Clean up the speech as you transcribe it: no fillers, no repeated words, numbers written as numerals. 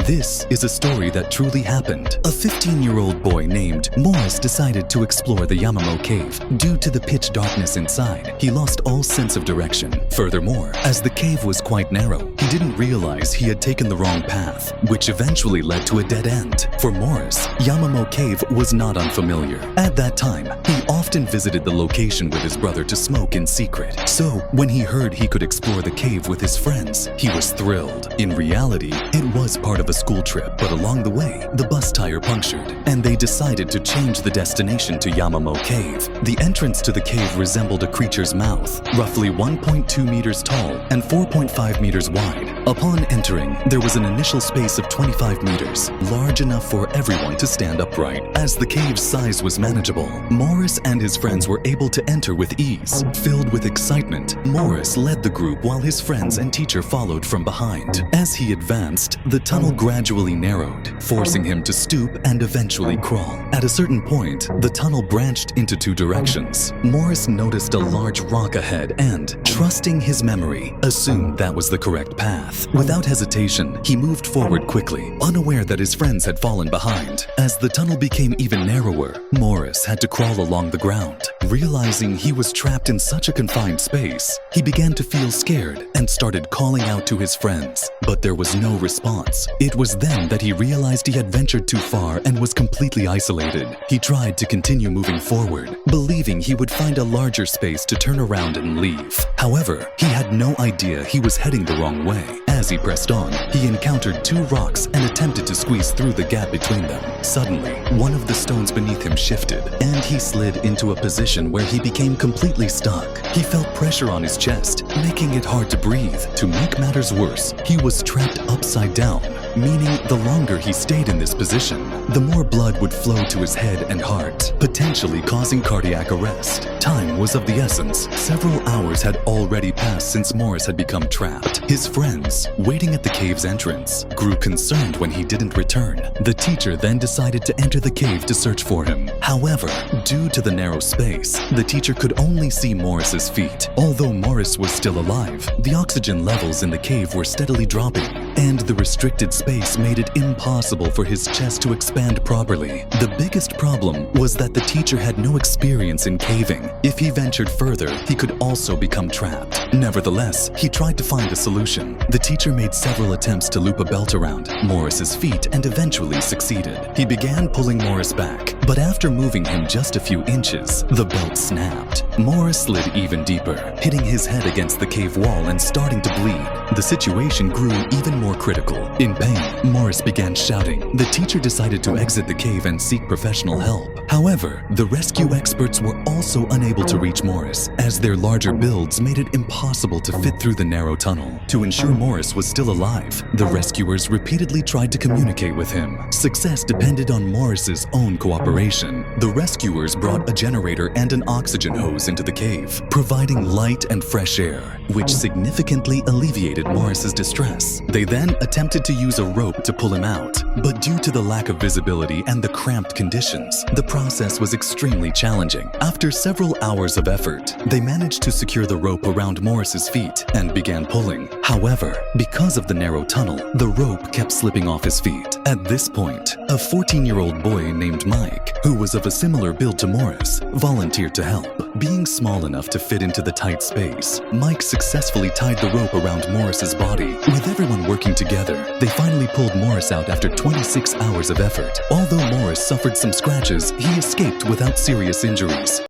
This is a story that truly happened. A 15-year-old boy named Morris decided to explore the Yamamo Cave. Due to the pitch darkness inside, he lost all sense of direction. Furthermore, as the cave was quite narrow, he didn't realize he had taken the wrong path, which eventually led to a dead end. For Morris, Yamamo Cave was not unfamiliar. At that time, he often visited the location with his brother to smoke in secret. So, when he heard he could explore the cave with his friends, he was thrilled. In reality, it was part of a school trip, but along the way, the bus tire punctured, and they decided to change the destination to Yamamo Cave. The entrance to the cave resembled a creature's mouth, roughly 1.2 meters tall and 4.5 meters wide. Upon entering, there was an initial space of 25 meters, large enough for everyone to stand upright. As the cave's size was manageable, Morris and his friends were able to enter with ease. Filled with excitement, Morris led the group while his friends and teacher followed from behind. As he advanced, the tunnel gradually narrowed, forcing him to stoop and eventually crawl. At a certain point, the tunnel branched into two directions. Morris noticed a large rock ahead and, trusting his memory, assumed that was the correct path. Without hesitation, he moved forward quickly, unaware that his friends had fallen behind. As the tunnel became even narrower, Morris had to crawl along the ground. Realizing he was trapped in such a confined space, he began to feel scared and started calling out to his friends, but there was no response. It was then that he realized he had ventured too far and was completely isolated. He tried to continue moving forward, believing he would find a larger space to turn around and leave. However, he had no idea he was heading the wrong way. As he pressed on, he encountered two rocks and attempted to squeeze through the gap between them. Suddenly, one of the stones beneath him shifted, and he slid into a position where he became completely stuck. He felt pressure on his chest, making it hard to breathe. To make matters worse, he was trapped upside down, meaning the longer he stayed in this position, the more blood would flow to his head and heart, potentially causing cardiac arrest. Time was of the essence. Several hours had already passed since Morris had become trapped. His friends, waiting at the cave's entrance, grew concerned when he didn't return. The teacher then decided to enter the cave to search for him. However, due to the narrow space, the teacher could only see Morris's feet. Although Morris was still alive, the oxygen levels in the cave were steadily dropping, and the restricted space made it impossible for his chest to expand properly. The biggest problem was that the teacher had no experience in caving. If he ventured further, he could also become trapped. Nevertheless, he tried to find a solution. The teacher made several attempts to loop a belt around Morris's feet and eventually succeeded. He began pulling Morris back, but after moving him just a few inches, the belt snapped. Morris slid even deeper, hitting his head against the cave wall and starting to bleed. The situation grew even more critical. In pain, Morris began shouting. The teacher decided to exit the cave and seek professional help. However, the rescue experts were also unable to reach Morris, as their larger builds made it impossible to fit through the narrow tunnel. To ensure Morris was still alive, the rescuers repeatedly tried to communicate with him. Success depended on Morris's own cooperation. The rescuers brought a generator and an oxygen hose into the cave, providing light and fresh air, which significantly alleviated Morris's distress. They then attempted to use a rope to pull him out, but due to the lack of visibility and the cramped conditions, the process was extremely challenging. After several hours of effort, they managed to secure the rope around Morris's feet and began pulling. However, because of the narrow tunnel, the rope kept slipping off his feet. At this point, a 14-year-old boy named Mike, who was of a similar build to Morris, volunteered to help. Being small enough to fit into the tight space, Mike successfully tied the rope around Morris's body. With everyone working together, they finally pulled Morris out after 26 hours of effort. Although Morris suffered some scratches, he escaped without serious injuries.